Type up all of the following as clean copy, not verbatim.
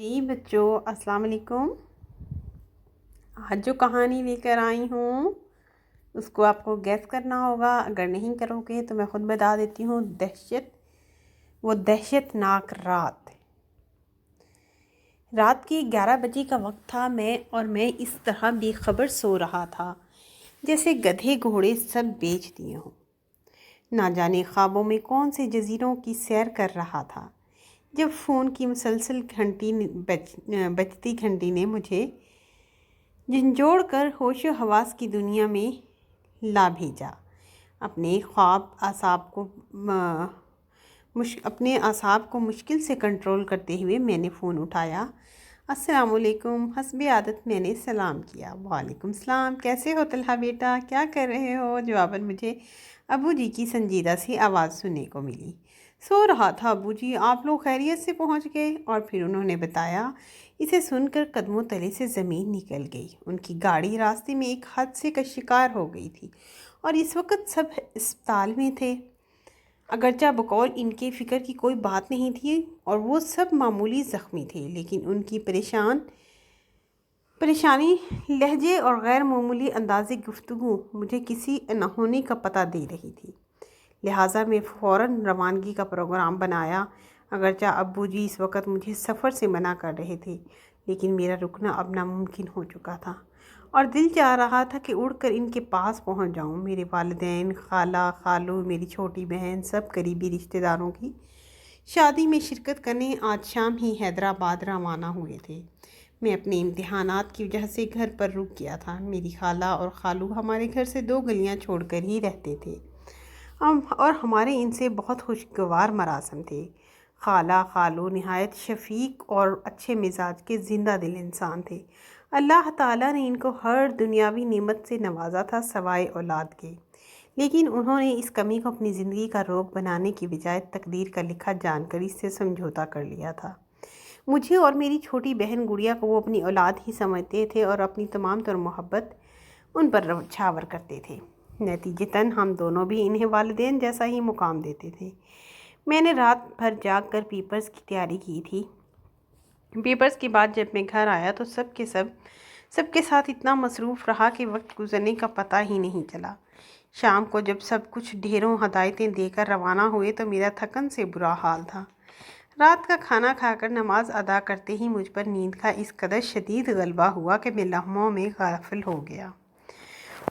جی بچوں، السلام علیکم۔ آج جو کہانی لے کر آئی ہوں اس کو آپ کو گیس کرنا ہوگا۔ اگر نہیں کرو گے تو میں خود بتا دیتی ہوں۔ وہ دہشت ناک رات کی 11 بجے کا وقت تھا۔ میں اس طرح بے خبر سو رہا تھا جیسے گدھے گھوڑے سب بیچ دیے ہوں۔ نہ جانے خوابوں میں کون سے جزیروں کی سیر کر رہا تھا جب فون کی مسلسل بجتی گھنٹی نے مجھے جھنجھوڑ کر ہوش و حواس کی دنیا میں لا بھیجا۔ اپنے اعصاب کو مشکل سے کنٹرول کرتے ہوئے میں نے فون اٹھایا۔ السلام علیکم۔ حسب عادت میں نے سلام کیا۔ وعلیکم السلام، کیسے ہو طلحہ بیٹا، کیا کر رہے ہو؟ جواباً مجھے ابو جی کی سنجیدہ سی آواز سننے کو ملی۔ سو رہا تھا ابو جی، آپ لوگ خیریت سے پہنچ گئے؟ اور پھر انہوں نے بتایا۔ اسے سن کر قدموں تلے سے زمین نکل گئی۔ ان کی گاڑی راستے میں ایک حادثے کا شکار ہو گئی تھی اور اس وقت سب اسپتال میں تھے۔ اگرچہ بقول ان کے فکر کی کوئی بات نہیں تھی اور وہ سب معمولی زخمی تھے، لیکن ان کی پریشانی لہجے اور غیر معمولی انداز گفتگو مجھے کسی انہونی کا پتہ دے رہی تھی۔ لہٰذا میں فوراً روانگی کا پروگرام بنایا۔ اگرچہ ابو جی اس وقت مجھے سفر سے منع کر رہے تھے، لیکن میرا رکنا اب ناممکن ہو چکا تھا اور دل چاہ رہا تھا کہ اڑ کر ان کے پاس پہنچ جاؤں۔ میرے والدین، خالہ، خالو، میری چھوٹی بہن، سب قریبی رشتہ داروں کی شادی میں شرکت کرنے آج شام ہی حیدرآباد روانہ ہوئے تھے۔ میں اپنے امتحانات کی وجہ سے گھر پر رک گیا تھا۔ میری خالہ اور خالو ہمارے گھر سے 2 گلیاں چھوڑ کر ہی رہتے تھے اور ہمارے ان سے بہت خوشگوار مراسم تھے۔ خالہ خالو نہایت شفیق اور اچھے مزاج کے زندہ دل انسان تھے۔ اللہ تعالیٰ نے ان کو ہر دنیاوی نعمت سے نوازا تھا سوائے اولاد کے، لیکن انہوں نے اس کمی کو اپنی زندگی کا روگ بنانے کی بجائے تقدیر کا لکھا جان کر اس سے سمجھوتا کر لیا تھا۔ مجھے اور میری چھوٹی بہن گڑیا کو وہ اپنی اولاد ہی سمجھتے تھے اور اپنی تمام تر محبت ان پر چھاور کرتے تھے۔ نتیجتاً ہم دونوں بھی انہیں والدین جیسا ہی مقام دیتے تھے۔ میں نے رات بھر جاگ کر پیپرز کی تیاری کی تھی۔ پیپرز کے بعد جب میں گھر آیا تو سب کے ساتھ اتنا مصروف رہا کہ وقت گزرنے کا پتہ ہی نہیں چلا۔ شام کو جب سب کچھ ڈھیروں ہدایتیں دے کر روانہ ہوئے تو میرا تھکن سے برا حال تھا۔ رات کا کھانا کھا کر نماز ادا کرتے ہی مجھ پر نیند کا اس قدر شدید غلبہ ہوا کہ میں لمحوں میں غافل ہو گیا۔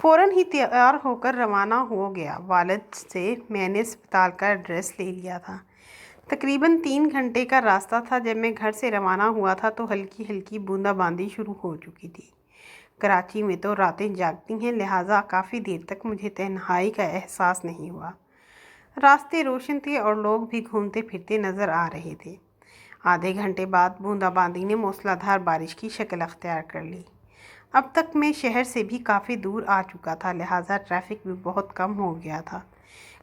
فوراً ہی تیار ہو کر روانہ ہو گیا۔ والد سے میں نے اسپتال کا ایڈریس لے لیا تھا۔ تقریباً 3 گھنٹے کا راستہ تھا۔ جب میں گھر سے روانہ ہوا تھا تو ہلکی ہلکی بوندا باندی شروع ہو چکی تھی۔ کراچی میں تو راتیں جاگتی ہیں، لہٰذا کافی دیر تک مجھے تنہائی کا احساس نہیں ہوا۔ راستے روشن تھے اور لوگ بھی گھومتے پھرتے نظر آ رہے تھے۔ آدھے گھنٹے بعد بوندا باندی نے موسلا دھار بارش کی شکل اختیار کر لی۔ اب تک میں شہر سے بھی کافی دور آ چکا تھا، لہٰذا ٹریفک بھی بہت کم ہو گیا تھا۔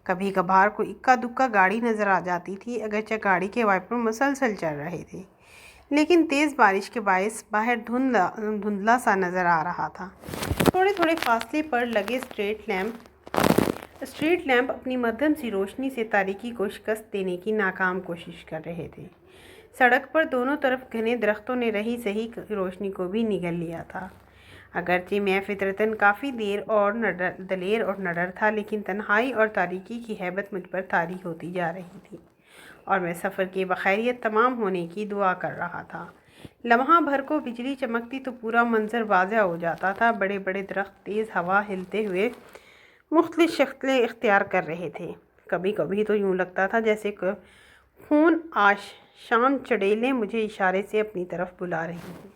کبھی کبھار کوئی اکا دکا گاڑی نظر آ جاتی تھی، اگرچہ گاڑی کے وائپر مسلسل چل رہے تھے، لیکن تیز بارش کے باعث باہر دھندلا سا نظر آ رہا تھا۔ تھوڑے تھوڑے فاصلے پر لگے اسٹریٹ لیمپ اپنی مدھم سی روشنی سے تاریکی کو شکست دینے کی ناکام کوشش کر رہے تھے۔ سڑک پر دونوں طرف گھنے درختوں نے رہی سہی روشنی کو بھی نگل لیا تھا۔ اگرچہ میں فطرتاً کافی دلیر اور نڈر تھا، لیکن تنہائی اور تاریکی کی ہیبت مجھ پر طاری ہوتی جا رہی تھی اور میں سفر کے بخیریت تمام ہونے کی دعا کر رہا تھا۔ لمحہ بھر کو بجلی چمکتی تو پورا منظر واضح ہو جاتا تھا۔ بڑے بڑے درخت تیز ہوا ہلتے ہوئے مختلف شکلیں اختیار کر رہے تھے۔ کبھی کبھی تو یوں لگتا تھا جیسے کہ خون شام چڑیلیں مجھے اشارے سے اپنی طرف بلا رہی ہیں۔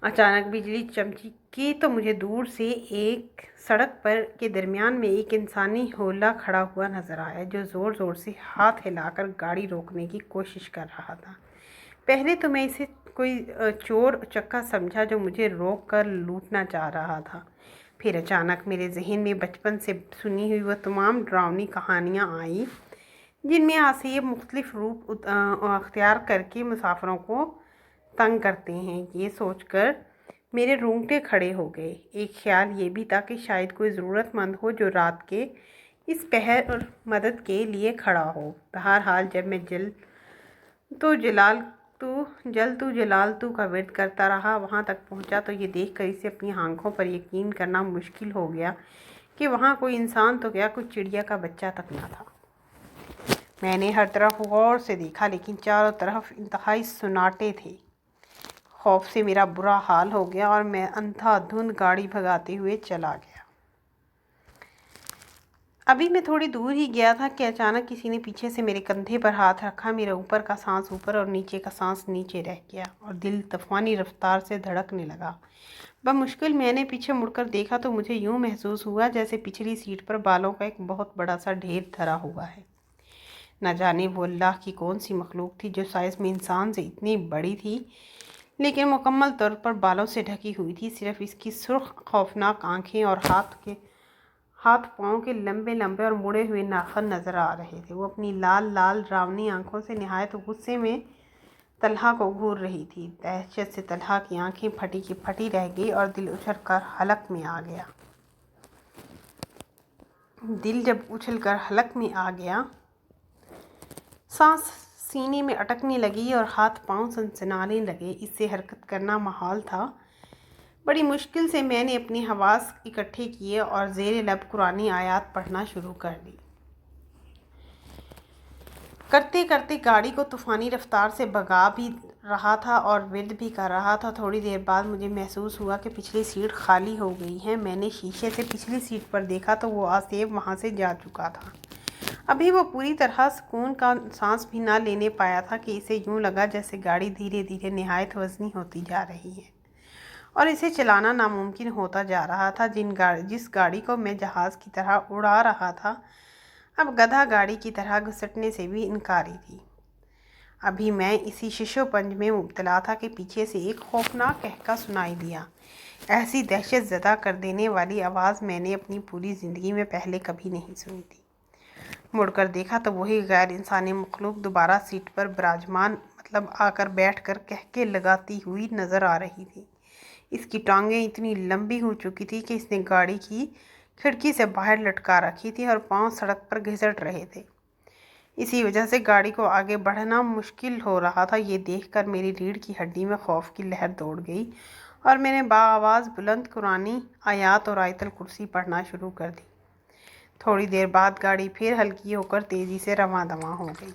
اچانک بجلی چمکی تو مجھے دور سے ایک سڑک کے درمیان میں ایک انسانی ہولہ کھڑا ہوا نظر آیا، جو زور زور سے ہاتھ ہلا کر گاڑی روکنے کی کوشش کر رہا تھا۔ پہلے تو میں اسے کوئی چور اچکا سمجھا جو مجھے روک کر لوٹنا چاہ رہا تھا۔ پھر اچانک میرے ذہن میں بچپن سے سنی ہوئی وہ تمام ڈراؤنی کہانیاں آئیں جن میں آسیب مختلف روپ اختیار کر کے مسافروں کو تنگ کرتے ہیں۔ یہ سوچ کر میرے رونگٹے کھڑے ہو گئے۔ ایک خیال یہ بھی تھا کہ شاید کوئی ضرورت مند ہو جو رات کے اس پہر اور مدد کے لیے کھڑا ہو۔ بہرحال جب میں جلال تو جلال تو کا ورد کرتا رہا۔ وہاں تک پہنچا تو یہ دیکھ کر اسے اپنی آنکھوں پر یقین کرنا مشکل ہو گیا کہ وہاں کوئی انسان تو کیا، کوئی چڑیا کا بچہ تک نہ تھا۔ میں نے ہر طرف غور سے دیکھا لیکن چاروں طرف انتہائی سناٹے تھے۔ خوف سے میرا برا حال ہو گیا اور میں اندھا دھند گاڑی بھگاتے ہوئے چلا گیا۔ ابھی میں تھوڑی دور ہی گیا تھا کہ اچانک کسی نے پیچھے سے میرے کندھے پر ہاتھ رکھا۔ میرا اوپر کا سانس اوپر اور نیچے کا سانس نیچے رہ گیا اور دل طوفانی رفتار سے دھڑکنے لگا۔ بمشکل میں نے پیچھے مڑ کر دیکھا تو مجھے یوں محسوس ہوا جیسے پچھلی سیٹ پر بالوں کا ایک بہت بڑا سا ڈھیر دھرا ہوا ہے۔ نہ جانے وہ اللہ کی کون سی مخلوق تھی جو سائز میں انسان سے اتنی بڑی تھی لیکن مکمل طور پر بالوں سے ڈھکی ہوئی تھی۔ صرف اس کی سرخ خوفناک آنکھیں اور ہاتھ پاؤں کے لمبے لمبے اور مڑے ہوئے ناخن نظر آ رہے تھے۔ وہ اپنی لال لال راونی آنکھوں سے نہایت غصے میں طلحہ کو گھور رہی تھی۔ دہشت سے طلحہ کی آنکھیں پھٹی کی پھٹی رہ گئی اور دل اچھل کر حلق میں آ گیا۔ دل جب اچھل کر حلق میں آ گیا، سانس سینے میں اٹکنے لگی اور ہاتھ پاؤں سنسنانے لگے۔ اس سے حرکت کرنا محال تھا۔ بڑی مشکل سے میں نے اپنے حواس اکٹھے کیے اور زیر لب قرآنی آیات پڑھنا شروع کر دی۔ کرتے کرتے گاڑی کو طوفانی رفتار سے بھگا بھی رہا تھا اور ورد بھی کر رہا تھا۔ تھوڑی دیر بعد مجھے محسوس ہوا کہ پچھلی سیٹ خالی ہو گئی ہے۔ میں نے شیشے سے پچھلی سیٹ پر دیکھا تو وہ آصف وہاں سے جا چکا تھا۔ ابھی وہ پوری طرح سکون کا سانس بھی نہ لینے پایا تھا کہ اسے یوں لگا جیسے گاڑی دھیرے دھیرے نہایت وزنی ہوتی جا رہی ہے اور اسے چلانا ناممکن ہوتا جا رہا تھا۔ جس گاڑی کو میں جہاز کی طرح اڑا رہا تھا اب گدھا گاڑی کی طرح گھسٹنے سے بھی انکاری تھی۔ ابھی میں اسی شش و پنج میں مبتلا تھا کہ پیچھے سے ایک خوفناک قہقہ سنائی دیا۔ ایسی دہشت زدہ کر دینے والی آواز میں نے اپنی پوری زندگی میں پہلے کبھی نہیں سنی تھی۔ مڑ کر دیکھا تو وہی غیر انسانی مخلوق دوبارہ سیٹ پر براجمان آ کر بیٹھ کر قہقہے لگاتی ہوئی نظر آ رہی تھی۔ اس کی ٹانگیں اتنی لمبی ہو چکی تھی کہ اس نے گاڑی کی کھڑکی سے باہر لٹکا رکھی تھی اور پاؤں سڑک پر گھسٹ رہے تھے۔ اسی وجہ سے گاڑی کو آگے بڑھنا مشکل ہو رہا تھا۔ یہ دیکھ کر میری ریڑھ کی ہڈی میں خوف کی لہر دوڑ گئی اور میں نے بآواز بلند قرآنی آیات اور آیت الکرسی پڑھنا شروع کر دی۔ تھوڑی دیر بعد گاڑی پھر ہلکی ہو کر تیزی سے رواں دواں ہو گئی۔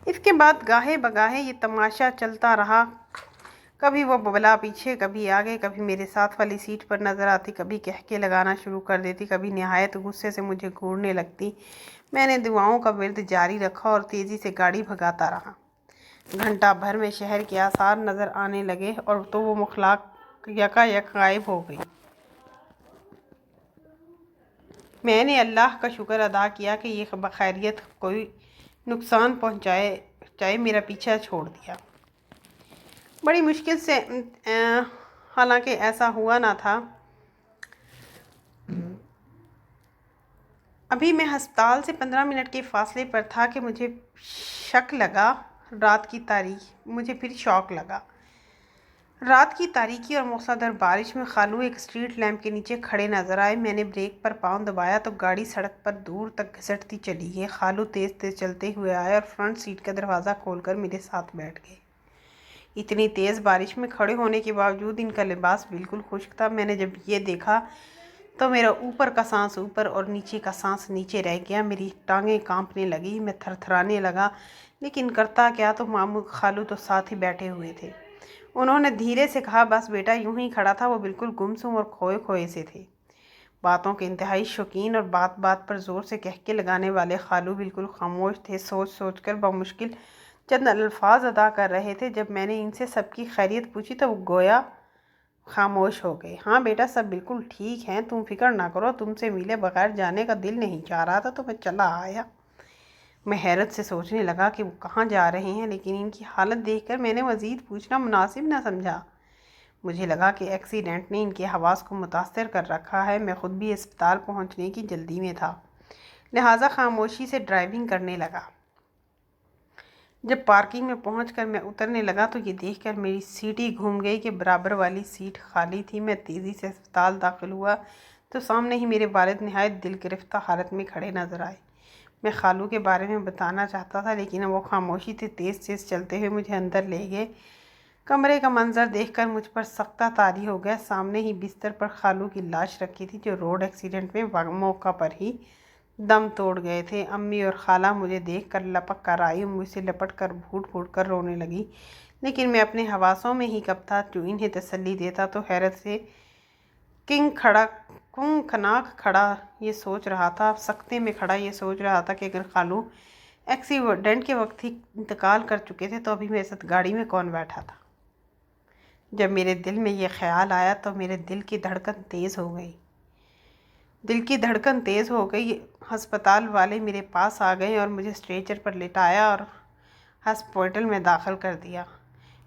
اس کے بعد گاہے بگاہے یہ تماشا چلتا رہا۔ کبھی وہ بلا پیچھے، کبھی آگے، کبھی میرے ساتھ والی سیٹ پر نظر آتی، کبھی قہقہے لگانا شروع کر دیتی، کبھی نہایت غصے سے مجھے گھورنے لگتی۔ میں نے دعاؤں کا ورد جاری رکھا اور تیزی سے گاڑی بھگاتا رہا۔ گھنٹہ بھر میں شہر کے آثار نظر آنے لگے اور تو وہ مخلوق یکایک غائب ہو گئی۔ میں نے اللہ کا شکر ادا کیا کہ یہ بخیریت کوئی نقصان پہنچائے میرا پیچھا چھوڑ دیا۔ بڑی مشکل سے حالانکہ ایسا ہوا نہ تھا۔ ابھی میں ہسپتال سے 15 منٹ کے فاصلے پر تھا کہ مجھے پھر شوق لگا۔ رات کی تاریکی اور موسلادھار بارش میں خالو ایک اسٹریٹ لیمپ کے نیچے کھڑے نظر آئے۔ میں نے بریک پر پاؤں دبایا تو گاڑی سڑک پر دور تک گھسٹتی چلی گئی۔ خالو تیز تیز چلتے ہوئے آئے اور فرنٹ سیٹ کا دروازہ کھول کر میرے ساتھ بیٹھ گئے۔ اتنی تیز بارش میں کھڑے ہونے کے باوجود ان کا لباس بالکل خشک تھا۔ میں نے جب یہ دیکھا تو میرا اوپر کا سانس اوپر اور نیچے کا سانس نیچے رہ گیا۔ میری ٹانگیں کانپنے لگی، میں تھرتھرانے لگا، لیکن کرتا کیا، تو ماموں خالو تو ساتھ ہی بیٹھے ہوئے تھے۔ انہوں نے دھیرے سے کہا، بس بیٹا، یوں ہی کھڑا تھا۔ وہ بالکل گمسم اور کھوئے کھوئے سے تھے۔ باتوں کے انتہائی شوقین اور بات بات پر زور سے قہقہے لگانے والے خالو بالکل خاموش تھے۔ سوچ سوچ کر بمشکل چند الفاظ ادا کر رہے تھے۔ جب میں نے ان سے سب کی خیریت پوچھی تو وہ گویا خاموش ہو گئے۔ ہاں بیٹا، سب بالکل ٹھیک ہیں، تم فکر نہ کرو، تم سے ملے بغیر جانے کا دل نہیں چاہ رہا تھا تو میں چلا آیا۔ میں حیرت سے سوچنے لگا کہ وہ کہاں جا رہے ہیں، لیکن ان کی حالت دیکھ کر میں نے مزید پوچھنا مناسب نہ سمجھا۔ مجھے لگا کہ ایکسیڈنٹ نے ان کے حواس کو متاثر کر رکھا ہے۔ میں خود بھی اسپتال پہنچنے کی جلدی میں تھا، لہٰذا خاموشی سے ڈرائیونگ کرنے لگا۔ جب پارکنگ میں پہنچ کر میں اترنے لگا تو یہ دیکھ کر میری سیٹ ہی گھوم گئی کہ برابر والی سیٹ خالی تھی۔ میں تیزی سے اسپتال داخل ہوا تو سامنے ہی میرے والد نہایت دل گرفتہ حالت میں کھڑے نظر آئے۔ میں خالو کے بارے میں بتانا چاہتا تھا، لیکن وہ خاموشی سے تیز تیز چلتے ہوئے مجھے اندر لے گئے۔ کمرے کا منظر دیکھ کر مجھ پر سختہ طاری ہو گیا۔ سامنے ہی بستر پر خالو کی لاش رکھی تھی، جو روڈ ایکسیڈنٹ میں موقع پر ہی دم توڑ گئے تھے۔ امی اور خالہ مجھے دیکھ کر لپک کر آئی، مجھ سے لپٹ کر گھوٹ گھوٹ کر رونے لگی، لیکن میں اپنے حواسوں میں ہی کب تھا جو انہیں تسلی دیتا تو حیرت سے کناک کھڑا یہ سوچ رہا تھا، سکتے میں کھڑا یہ سوچ رہا تھا کہ اگر خالو ایکسیڈنٹ کے وقت ہی انتقال کر چکے تھے تو ابھی میرے ساتھ گاڑی میں کون بیٹھا تھا؟ جب میرے دل میں یہ خیال آیا تو میرے دل کی دھڑکن تیز ہو گئی۔ ہسپتال والے میرے پاس آ گئے اور مجھے اسٹریچر پر لٹایا اور ہاسپٹل میں داخل کر دیا۔